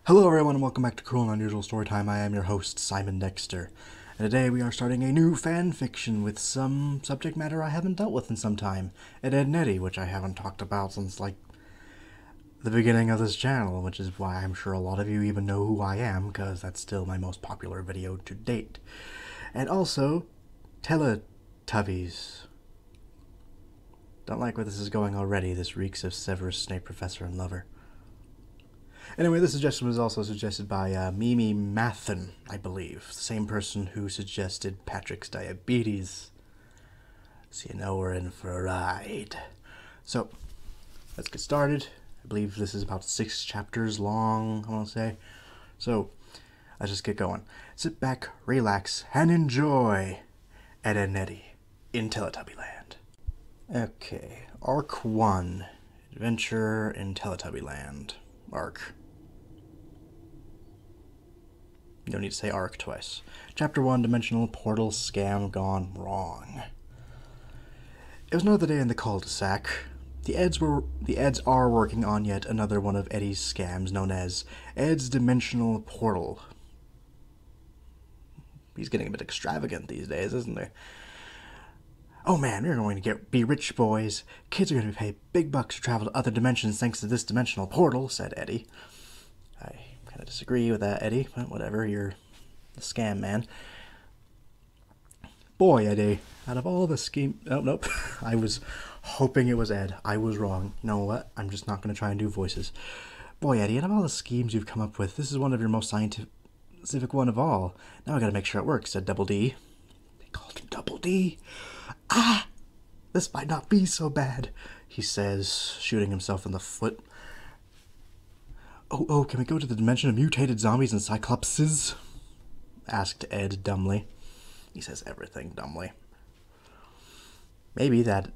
Hello everyone and welcome back to Cruel and Unusual Storytime. I am your host, Simon Dexter. And today we are starting a new fan fiction with some subject matter I haven't dealt with in some time. Ed, Edd n Eddy, which I haven't talked about since, the beginning of this channel, which is why I'm sure a lot of you even know who I am, because that's still my most popular video to date. And also, Teletubbies. Don't like where this is going already. This reeks of Severus Snape Professor and Lover. Anyway, this suggestion was also suggested by Mimi Mathen, I believe. The same person who suggested Patrick's diabetes. So you know we're in for a ride. So, let's get started. I believe this is about 6 chapters long, I want to say. So, let's just get going. Sit back, relax, and enjoy Ed, Edd n Eddy in Teletubbyland. Okay, Arc 1, Adventure in Teletubbyland. Arc. You don't need to say arc twice. Chapter 1, Dimensional Portal Scam Gone Wrong. It was another day in the cul-de-sac. The Eds are working on yet another one of Eddie's scams known as Ed's Dimensional Portal. He's getting a bit extravagant these days, isn't he? Oh man, we're going to be rich, boys. Kids are going to pay big bucks to travel to other dimensions thanks to this dimensional portal, said Eddie. I kind of disagree with that, Eddie, but whatever, you're the scam man. Boy, Eddie, out of all the scheme... Oh, nope. I was hoping it was Ed. I was wrong. You know what? I'm just not going to try and do voices. Boy, Eddie, out of all the schemes you've come up with, this is one of your most scientific one of all. Now I gotta make sure it works, said Double D. They called him Double D. Ah! This might not be so bad, he says, shooting himself in the foot. Oh, can we go to the dimension of mutated zombies and cyclopses? Asked Ed dumbly. He says everything dumbly. Maybe that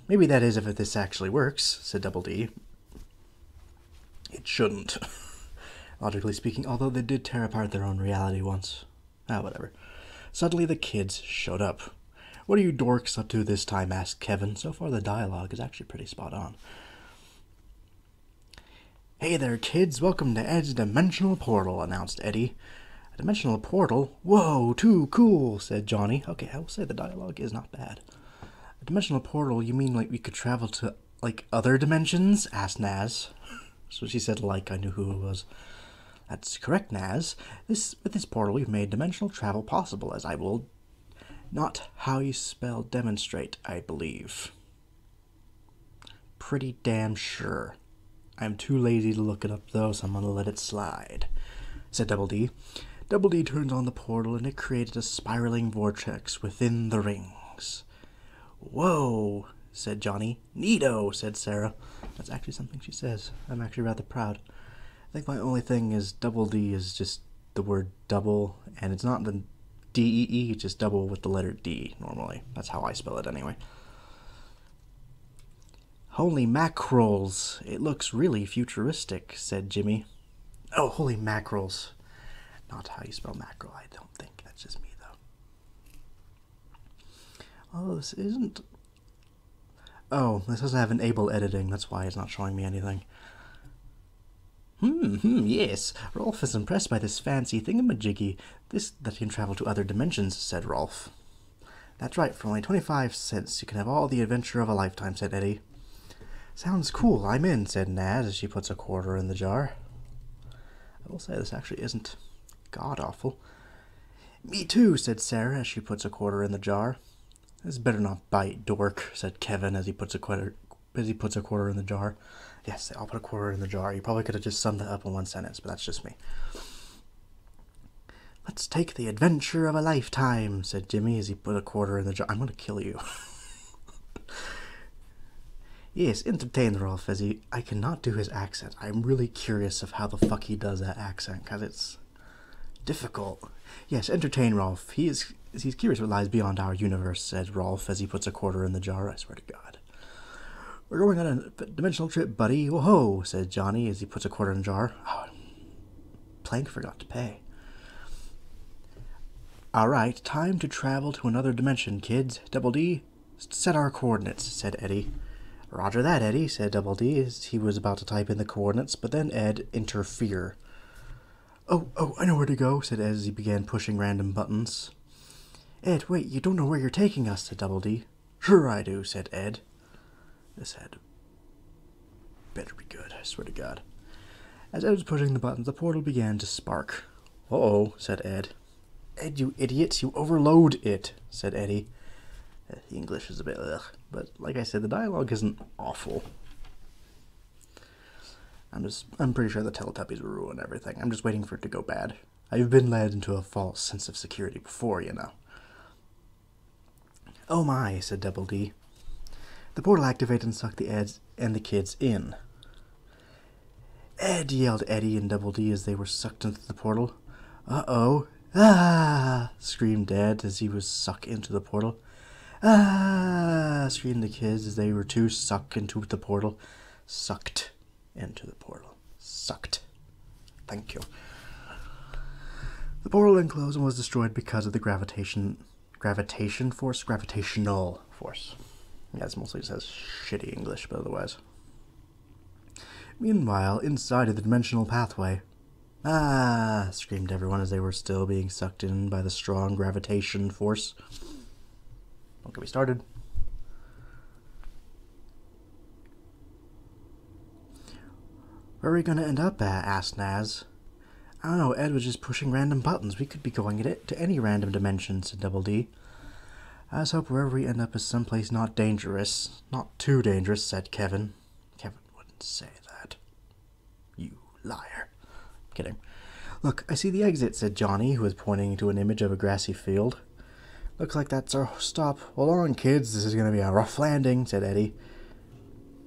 is if this actually works, said Double D. It shouldn't. Logically speaking, although they did tear apart their own reality once. Whatever. Suddenly the kids showed up. What are you dorks up to this time? Asked Kevin. So far the dialogue is actually pretty spot on. Hey there, kids. Welcome to Ed's Dimensional Portal, announced Eddie. A dimensional portal? Whoa, too cool, said Johnny. Okay, I will say the dialogue is not bad. A dimensional portal? You mean like we could travel to, other dimensions? Asked Naz. So she said I knew who it was. That's correct, Naz. With this portal, we've made dimensional travel possible, as I will... Not how you spell demonstrate, I believe. Pretty damn sure. I'm too lazy to look it up, though, so I'm gonna let it slide, said Double D. Double D turns on the portal, and it created a spiraling vortex within the rings. Whoa, said Johnny. Neato, said Sarah. That's actually something she says. I'm actually rather proud. I think my only thing is Double D is just the word double, and it's not the D-E-E, it's just double with the letter D, normally. That's how I spell it, anyway. Holy mackerels, it looks really futuristic, said Jimmy. Oh, holy mackerels. Not how you spell mackerel, I don't think. That's just me, though. Oh, this isn't... Oh, this doesn't have enable editing, that's why it's not showing me anything. Yes. Rolf is impressed by this fancy thingamajiggy. That can travel to other dimensions, said Rolf. That's right, for only 25 cents you can have all the adventure of a lifetime, said Eddie. Sounds cool, I'm in, said Naz as she puts a quarter in the jar. I will say this actually isn't god-awful. Me too, said Sarah as she puts a quarter in the jar. This better not bite, dork, said Kevin as he puts a quarter in the jar. Yes, I'll put a quarter in the jar. You probably could have just summed that up in one sentence, but that's just me. Let's take the adventure of a lifetime, said Jimmy as he put a quarter in the jar. I'm going to kill you. Yes, entertain Rolf as I cannot do his accent. I'm really curious of how the fuck he does that accent, because it's difficult. Yes, entertain Rolf. He's curious what lies beyond our universe, said Rolf as he puts a quarter in the jar. I swear to God. We're going on a dimensional trip, buddy. Whoa, said Johnny as he puts a quarter in the jar. Oh, Plank forgot to pay. Alright, time to travel to another dimension, kids. Double D, set our coordinates, said Eddie. Roger that, Eddie, said Double D as he was about to type in the coordinates, but then Ed interfered. Oh, I know where to go, said Ed as he began pushing random buttons. Ed, wait, you don't know where you're taking us, said Double D. Sure I do, said Ed. This had better be good, I swear to God. As Ed was pushing the buttons, the portal began to spark. Uh-oh, said Ed. Ed, you idiots, you overload it, said Eddie. The English is a bit ugh, but like I said, the dialogue isn't awful. I'm pretty sure the Teletubbies will ruin everything. I'm just waiting for it to go bad. I've been led into a false sense of security before, you know. Oh my, said Double D. The portal activated and sucked the Eds and the kids in. Ed, yelled Eddie and Double D as they were sucked into the portal. Uh-oh. Ah! Screamed Ed as he was sucked into the portal. Ah! Screamed the kids as they were too sucked into the portal. Sucked into the portal. Sucked. Thank you. The portal then closed and was destroyed because of the gravitational force. Yeah, it mostly says shitty English, but otherwise. Meanwhile, inside of the dimensional pathway. Ah! Screamed everyone as they were still being sucked in by the strong gravitation force. Don't get me started. Where are we going to end up at? Asked Naz. I don't know, Ed was just pushing random buttons. We could be going to any random dimension, said Double D. I just hope wherever we end up is someplace not dangerous. Not too dangerous, said Kevin. Kevin wouldn't say that. You liar. Kidding. Look, I see the exit, said Johnny, who was pointing to an image of a grassy field. Looks like that's our stop. Hold on, kids. This is going to be a rough landing, said Eddie.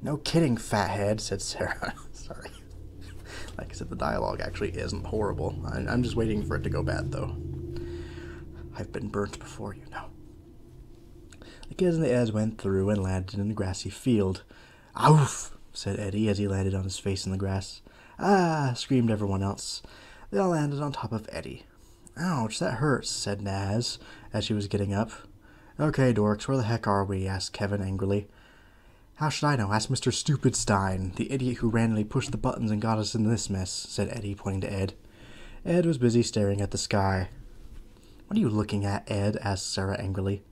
No kidding, fathead, said Sarah. Sorry. Like I said, the dialogue actually isn't horrible. I'm just waiting for it to go bad, though. I've been burnt before, you know. The kids and the Eds went through and landed in the grassy field. Oof, said Eddie as he landed on his face in the grass. Ah, screamed everyone else. They all landed on top of Eddie. Ouch, that hurts, said Naz as she was getting up. Okay, dorks, where the heck are we? Asked Kevin angrily. How should I know? Ask Mr. Stupidstein, the idiot who randomly pushed the buttons and got us in this mess, said Eddie, pointing to Ed. Ed was busy staring at the sky. What are you looking at, Ed? Asked Sarah angrily.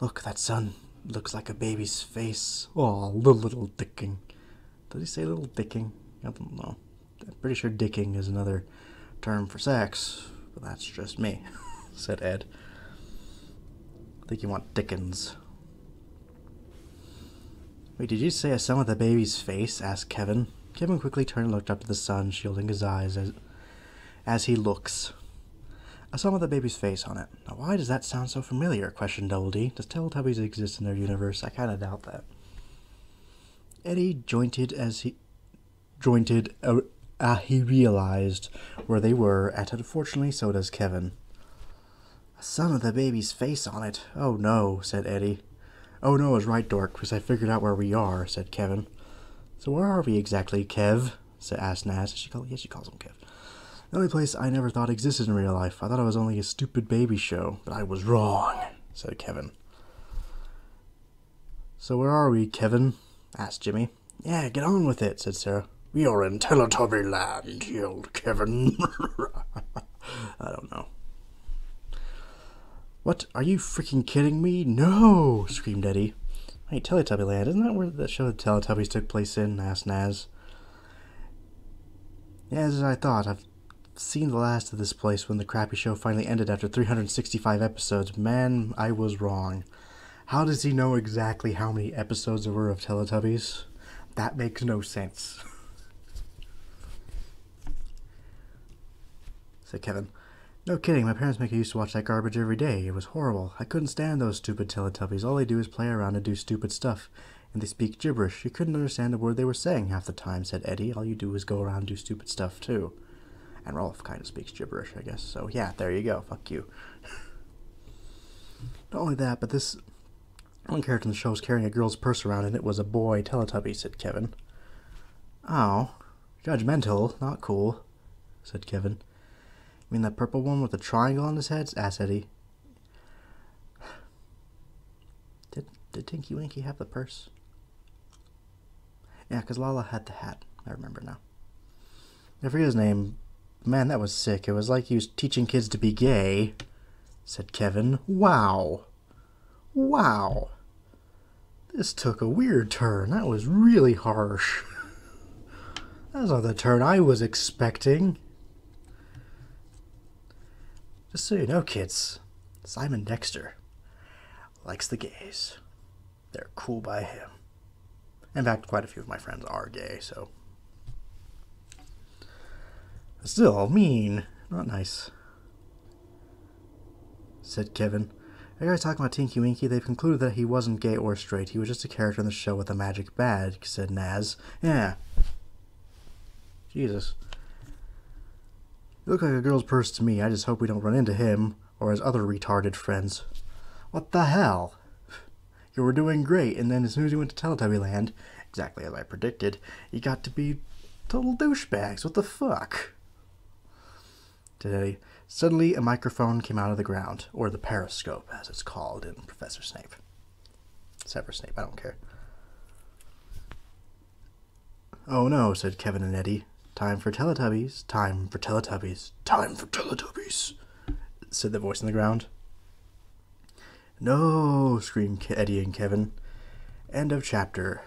Look, that sun looks like a baby's face. Oh, little dicking. Did he say little dicking? I don't know. I'm pretty sure dicking is another term for sex, but that's just me, said Ed. I think you want Dickens. Wait, did you say a sun with a baby's face? Asked Kevin. Kevin quickly turned and looked up to the sun, shielding his eyes as he looks. A sun with a baby's face on it. Now, why does that sound so familiar? Questioned Double D. Does Teletubbies exist in their universe? I kind of doubt that. Eddie jointed as he realized where they were at. Unfortunately, so does Kevin. A sun with a baby's face on it. Oh no, said Eddie. Oh no is right, dork, because I figured out where we are, said Kevin. So where are we exactly, Kev? Asked Naz. She calls him Kev. The only place I never thought existed in real life. I thought it was only a stupid baby show, but I was wrong, said Kevin. So where are we, Kevin? Asked Jimmy. Yeah, get on with it, said Sarah. We are in Teletubby land, yelled Kevin. I don't know. What? Are you freaking kidding me? No! Screamed Eddie. Wait, Teletubby land, isn't that where the show the Teletubbies took place in? Asked Naz. Yeah, as I thought. I've seen the last of this place when the crappy show finally ended after 365 episodes. Man, I was wrong. How does he know exactly how many episodes there were of Teletubbies? That makes no sense. Said Kevin. No kidding, my parents make me used to watch that garbage every day. It was horrible. I couldn't stand those stupid Teletubbies. All they do is play around and do stupid stuff. And they speak gibberish. You couldn't understand a word they were saying half the time, said Eddie. All you do is go around and do stupid stuff, too. And Rolf kind of speaks gibberish, I guess. So, yeah, there you go. Fuck you. Not only that, but this one character in the show was carrying a girl's purse around, and it was a boy Teletubby, said Kevin. Oh, judgmental. Not cool, said Kevin. You mean that purple one with the triangle on his head? Asked Eddie. Did Tinky Winky have the purse? Yeah, because Lala had the hat. I remember now. I forget his name, Man, that was sick. It was like he was teaching kids to be gay, said Kevin. Wow. Wow. This took a weird turn. That was really harsh. That's not the turn I was expecting. Just so you know, kids, Simon Dexter likes the gays. They're cool by him. In fact, quite a few of my friends are gay, so... Still, mean. Not nice. Said Kevin. Are you guys talking about Tinky Winky? They've concluded that he wasn't gay or straight. He was just a character in the show with a magic badge, said Naz. Yeah. Jesus. You look like a girl's purse to me. I just hope we don't run into him or his other retarded friends. What the hell? You were doing great, and then as soon as you went to Teletubby Land, exactly as I predicted, you got to be total douchebags. What the fuck? Today, suddenly a microphone came out of the ground, or the periscope, as it's called in Professor Snape. Severus Snape, I don't care. Oh no, said Kevin and Eddie. Time for Teletubbies, time for Teletubbies, time for Teletubbies, said the voice in the ground. No, screamed Eddie and Kevin. End of chapter.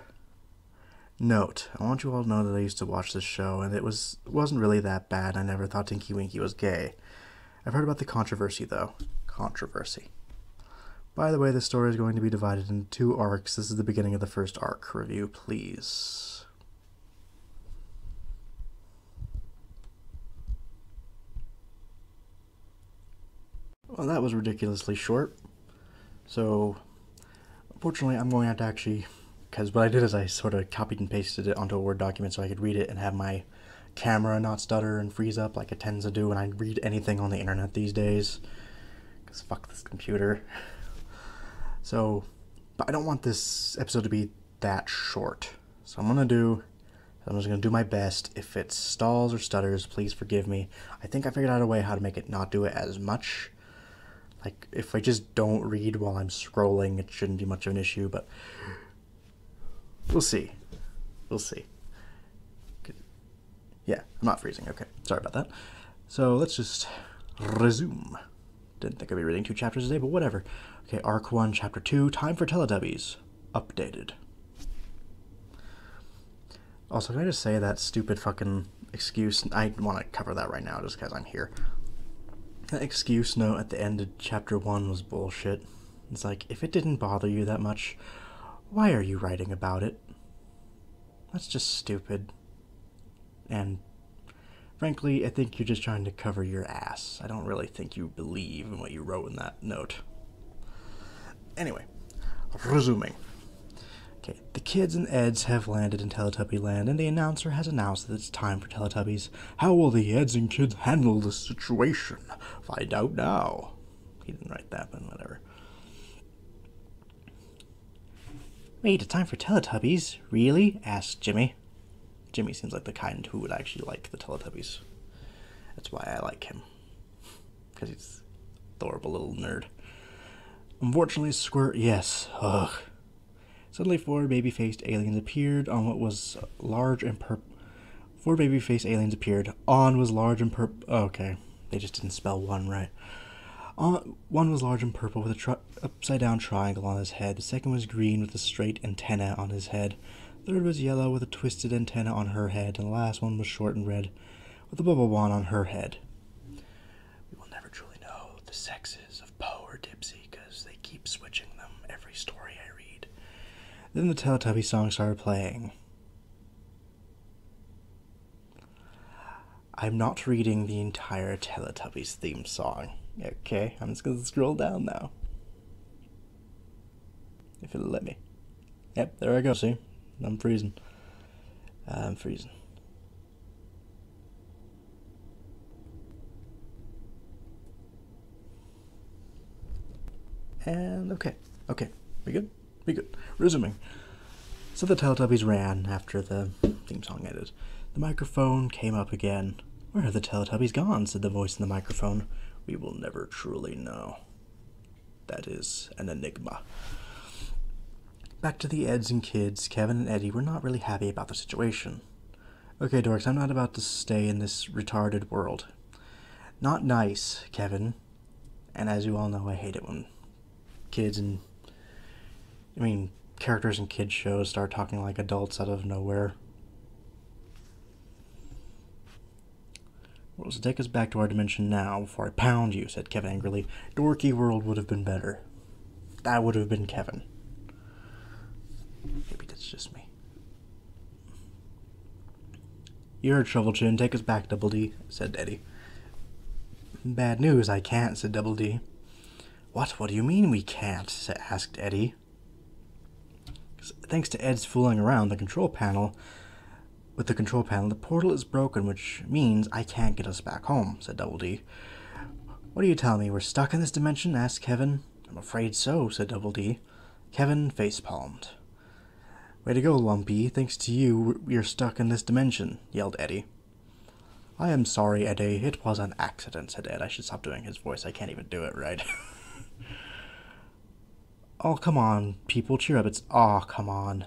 Note, I want you all to know that I used to watch this show, and it wasn't really that bad. I never thought Tinky Winky was gay. I've heard about the controversy, though. Controversy. By the way, the story is going to be divided into 2 arcs. This is the beginning of the first arc. Review, please. Well, that was ridiculously short. So, unfortunately, I'm going to have to actually... Because what I did is I sort of copied and pasted it onto a Word document so I could read it and have my camera not stutter and freeze up like it tends to do when I read anything on the internet these days. Because fuck this computer. So, but I don't want this episode to be that short. So I'm just going to do my best. If it stalls or stutters, please forgive me. I think I figured out a way how to make it not do it as much. Like, if I just don't read while I'm scrolling, it shouldn't be much of an issue, but... We'll see. We'll see. Yeah, I'm not freezing. Okay, sorry about that. So let's just resume. Didn't think I'd be reading 2 chapters today, but whatever. Okay, Arc 1, Chapter 2, Time for Teletubbies. Updated. Also, can I just say that stupid fucking excuse? I want to cover that right now just because I'm here. That excuse note at the end of Chapter 1 was bullshit. It's like, if it didn't bother you that much... Why are you writing about it? That's just stupid. And frankly, I think you're just trying to cover your ass. I don't really think you believe in what you wrote in that note. Anyway, resuming. Okay, the kids and Eds have landed in Teletubby Land, and the announcer has announced that it's time for Teletubbies. How will the Eds and kids handle the situation? Find out now. He didn't write that, but whatever. Wait, it's time for Teletubbies? Really? Asked Jimmy. Jimmy seems like the kind who would actually like the Teletubbies. That's why I like him. Because he's an adorable little nerd. Unfortunately, yes. Ugh. Suddenly 4 baby-faced aliens appeared on what was large and purple. 4 baby-faced aliens appeared. On was large and purple. Oh, okay. They just didn't spell one right. One was large and purple with a upside-down triangle on his head. The second was green with a straight antenna on his head. The third was yellow with a twisted antenna on her head. And the last one was short and red with a bubble wand on her head. We will never truly know the sexes of Poe or Dipsy because they keep switching them every story I read. Then the Teletubby song started playing. I'm not reading the entire Teletubbies theme song. Okay, I'm just gonna scroll down now. If it'll let me. Yep, there I go, see? I'm freezing. I'm freezing. And okay, we good? We good. Resuming. So the Teletubbies ran after the theme song ended. The microphone came up again. Where have the Teletubbies gone? Said the voice in the microphone. We will never truly know. That is an enigma. Back to the Eds and kids, Kevin and Eddie were not really happy about the situation. Okay, dorks, I'm not about to stay in this retarded world. Not nice, Kevin. And as you all know, I hate it when characters in kids shows start talking like adults out of nowhere. Well, so take us back to our dimension now before I pound you, said Kevin angrily. Dorky world would have been better. That would have been Kevin. Maybe that's just me. You heard, Shovel Chin. Take us back, Double D, said Eddie. Bad news, I can't, said Double D. What do you mean we can't? Asked Eddie. Thanks to Ed's fooling around with the control panel, the portal is broken, which means I can't get us back home, said Double D. What are you telling me, we're stuck in this dimension? Asked Kevin. I'm afraid so, said Double D. Kevin facepalmed. Way to go, Lumpy. Thanks to you, we're stuck in this dimension, yelled Eddie. I am sorry, Eddie. It was an accident, said Ed. I should stop doing his voice. I can't even do it right. Oh, come on, people. Cheer up. It's... Oh, come on.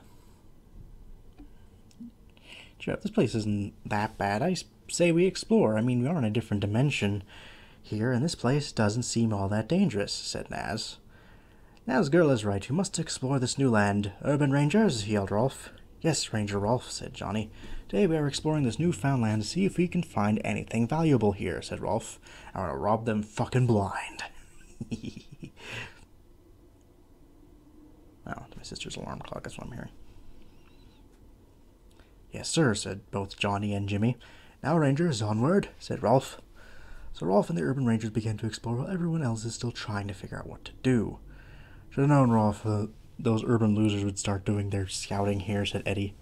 Cheer up. This place isn't that bad. I say we explore. I mean, we are in a different dimension here, and this place doesn't seem all that dangerous, said Naz. Naz girl is right. We must explore this new land. Urban Rangers, yelled Rolf. Yes, Ranger Rolf, said Johnny. Today we are exploring this newfound land to see if we can find anything valuable here, said Rolf. I want to rob them fucking blind. Oh, my sister's alarm clock, that's what I'm hearing. Yes, sir, said both Johnny and Jimmy. Now, Rangers, onward, said Rolf. So Rolf and the Urban Rangers began to explore while everyone else is still trying to figure out what to do. Should have known, Rolf, those urban losers would start doing their scouting here, said Eddie.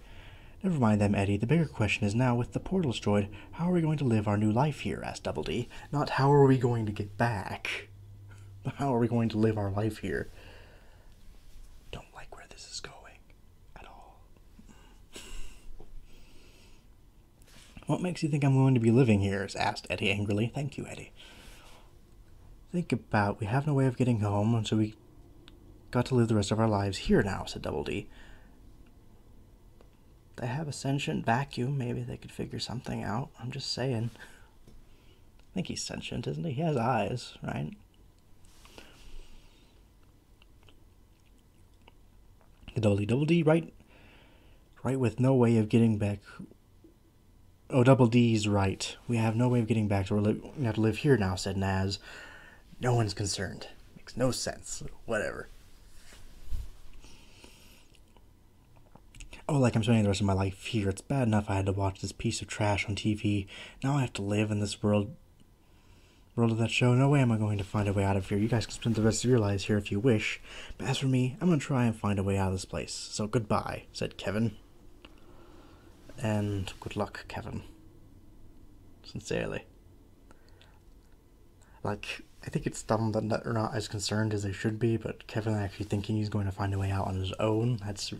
Never mind them, Eddie. The bigger question is now, with the portal destroyed, how are we going to live our new life here, asked Double D. Not how are we going to get back, but how are we going to live our life here? Don't like where this is going at all. What makes you think I'm going to be living here? Asked Eddie angrily. Thank you, Eddie. Think about, we have no way of getting home, and so we got to live the rest of our lives here now, said Double D. They have a sentient vacuum. Maybe they could figure something out. I'm just saying. I think he's sentient, isn't he? He has eyes, right? Double D, right with no way of getting back. Oh, Double D's right. We have no way of getting back, so we have to live here now, said Naz. No one's concerned. Makes no sense. Whatever. Oh, like I'm spending the rest of my life here. It's bad enough I had to watch this piece of trash on TV. Now I have to live in this world of that show. No way am I going to find a way out of here. You guys can spend the rest of your lives here if you wish. But as for me, I'm going to try and find a way out of this place. So goodbye, said Kevin. And good luck, Kevin. Sincerely. Like, I think it's dumb that they're not as concerned as they should be, but Kevin actually thinking he's going to find a way out on his own, that's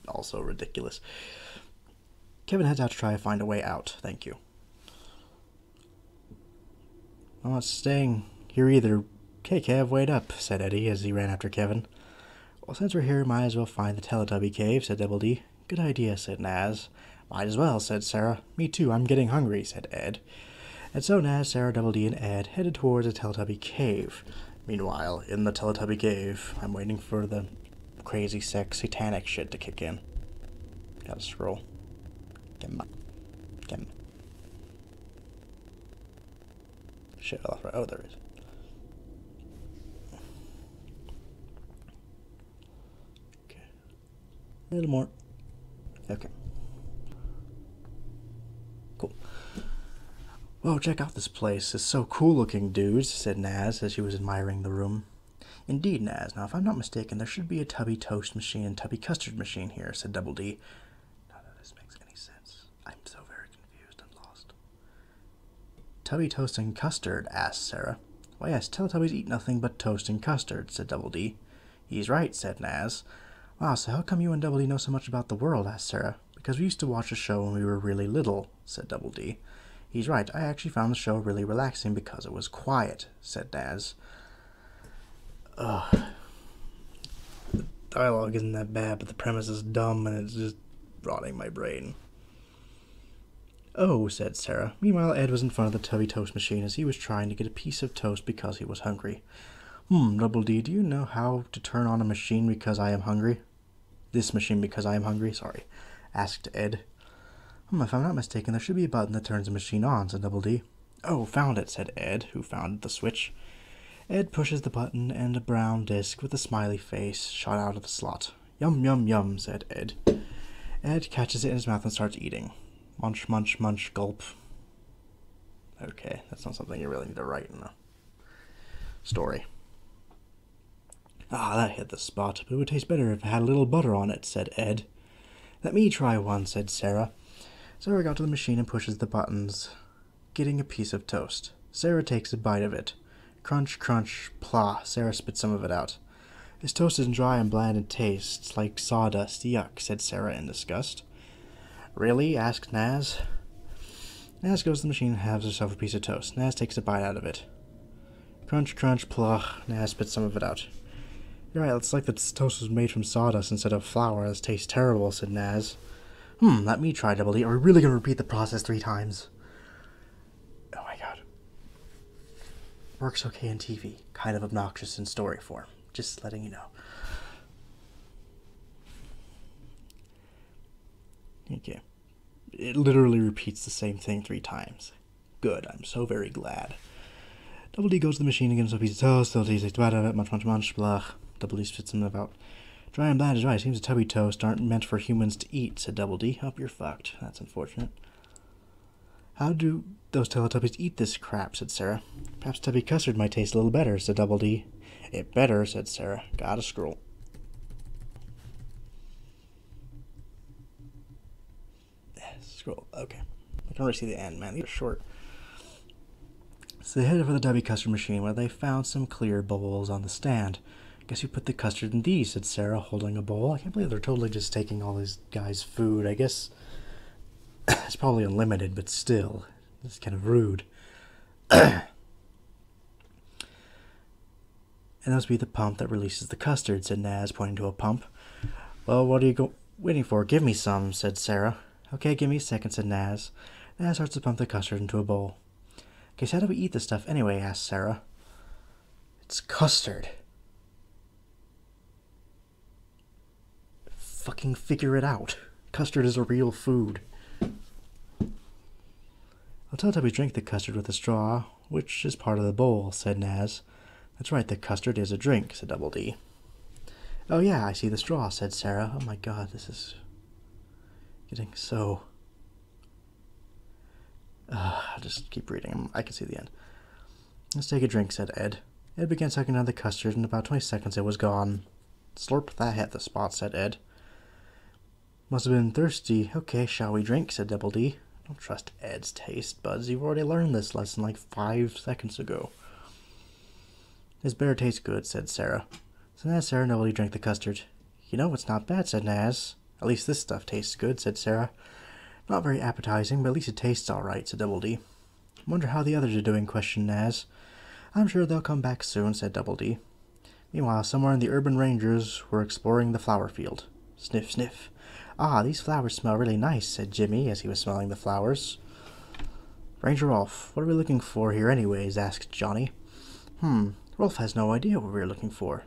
also ridiculous. Kevin heads out to try to find a way out. Thank you. I'm not staying here either. Okay, Kev, wait up, said Eddie as he ran after Kevin. Well, since we're here, might as well find the Teletubby cave, said Double D. Good idea, said Naz. Might as well, said Sarah. Me too, I'm getting hungry, said Ed. And so Naz, Sarah, Double D, and Ed headed towards the Teletubby cave. Meanwhile, in the Teletubby cave, I'm waiting for the crazy sex satanic shit to kick in. Gotta scroll. Get shit off right. Oh, there it is. Okay. A little more. Okay. Cool. Whoa, check out this place. It's so cool looking, dudes, said Naz as she was admiring the room. Indeed, Naz. Now, if I'm not mistaken, there should be a Tubby toast machine and Tubby custard machine here, said Double D. None of this makes any sense. I'm so very confused and lost. Tubby toast and custard? Asked Sarah. Why, yes, Teletubbies eat nothing but toast and custard, said Double D. He's right, said Naz. Wow, so how come you and Double D know so much about the world? Asked Sarah. Because we used to watch the show when we were really little, said Double D. He's right, I actually found the show really relaxing because it was quiet, said Naz. Ugh. The dialogue isn't that bad, but the premise is dumb and it's just rotting my brain. Oh, said Sarah. Meanwhile, Ed was in front of the Tubby toast machine as he was trying to get a piece of toast because he was hungry. Double D, do you know how to turn on a machine because I am hungry? This machine because I am hungry, sorry, asked Ed. If I'm not mistaken, there should be a button that turns the machine on, said Double D. Oh, found it, said Ed, who found the switch. Ed pushes the button and a brown disc with a smiley face shot out of the slot. Yum, yum, yum, said Ed. Ed catches it in his mouth and starts eating. Munch, munch, munch, gulp. Okay, that's not something you really need to write in a story. Ah, that hit the spot, but it would taste better if it had a little butter on it, said Ed. Let me try one, said Sarah. Sarah got to the machine and pushes the buttons, getting a piece of toast. Sarah takes a bite of it. Crunch, crunch, plah. Sarah spits some of it out. This toast isn't dry and bland in taste. It's like sawdust. Yuck, said Sarah in disgust. Really? Asked Naz. Naz goes to the machine and has herself a piece of toast. Naz takes a bite out of it. Crunch, crunch, plah. Naz spits some of it out. You're right, it's like the toast was made from sawdust instead of flour. This tastes terrible, said Naz. Let me try, Double D. Are we really going to repeat the process 3 times? Oh my god. Works okay in TV. Kind of obnoxious in story form. Just letting you know. Okay. It literally repeats the same thing 3 times. Good. I'm so very glad. Double D goes to the machine and gets a piece of toast. Double D takes a bite of it. Munch, munch, munch. Blah. Double D spits them about. Dry and bland is dry. Seems the Tubby toast aren't meant for humans to eat, said Double D. Hope you're fucked. That's unfortunate. How do those Teletubbies eat this crap, said Sarah. Perhaps Tubby custard might taste a little better, said Double D. It better, said Sarah. Gotta scroll. Scroll. Okay. I can already see the end, man. These are short. So they headed for the Tubby custard machine where they found some clear bowls on the stand. Guess you put the custard in these, said Sarah, holding a bowl. I can't believe they're totally just taking all these guys' food. I guess it's probably unlimited, but still. It's kind of rude. And that must be the pump that releases the custard, said Naz, pointing to a pump. Well, what are you waiting for? Give me some, said Sarah. Okay, give me a second, said Naz. Naz starts to pump the custard into a bowl. Okay, so how do we eat this stuff anyway, asked Sarah. It's custard. Fucking figure it out. Custard is a real food. I'll tell Teletubbies drink the custard with a straw, which is part of the bowl, said Naz. That's right, the custard is a drink, said Double D. Oh yeah, I see the straw, said Sarah. Oh my god, this is getting so... I'll just keep reading. I can see the end. Let's take a drink, said Ed. Ed began sucking down the custard, and in about 20 seconds it was gone. Slurp, that hit the spot, said Ed. Must have been thirsty. Okay, shall we drink, said Double D. Don't trust Ed's taste buds. You've already learned this lesson like 5 seconds ago. This better tastes good, said Sarah. So Naz, Sarah, and Double D drank the custard. You know, it's not bad, said Naz. At least this stuff tastes good, said Sarah. Not very appetizing, but at least it tastes all right, said Double D. Wonder how the others are doing, questioned Naz. I'm sure they'll come back soon, said Double D. Meanwhile, somewhere in the urban rangers were exploring the flower field. Sniff, sniff. Ah, these flowers smell really nice, said Jimmy as he was smelling the flowers. Ranger Rolf, what are we looking for here anyways, asked Johnny. Rolf has no idea what we're looking for.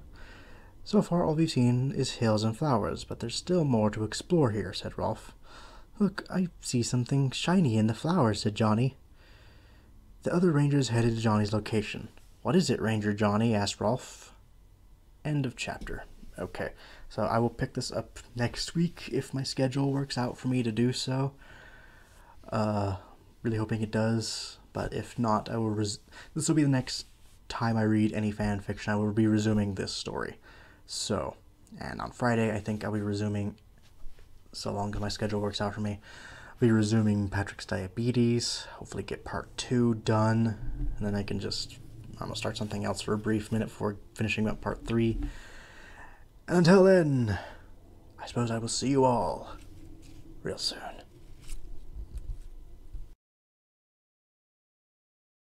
So far all we've seen is hills and flowers, but there's still more to explore here, said Rolf. Look, I see something shiny in the flowers, said Johnny. The other rangers headed to Johnny's location. What is it, Ranger Johnny? Asked Rolf. End of chapter. Okay, so I will pick this up next week if my schedule works out for me to do so. Really hoping it does, but if not, I will this will be the next time I read any fan fiction. I will be resuming this story. So, and on Friday, I think I'll be resuming, so long as my schedule works out for me, I'll be resuming Patrick's Diabetes, hopefully get part 2 done, and then I can just, I'm going to start something else for a brief minute before finishing up part 3. And until then, I suppose I will see you all real soon.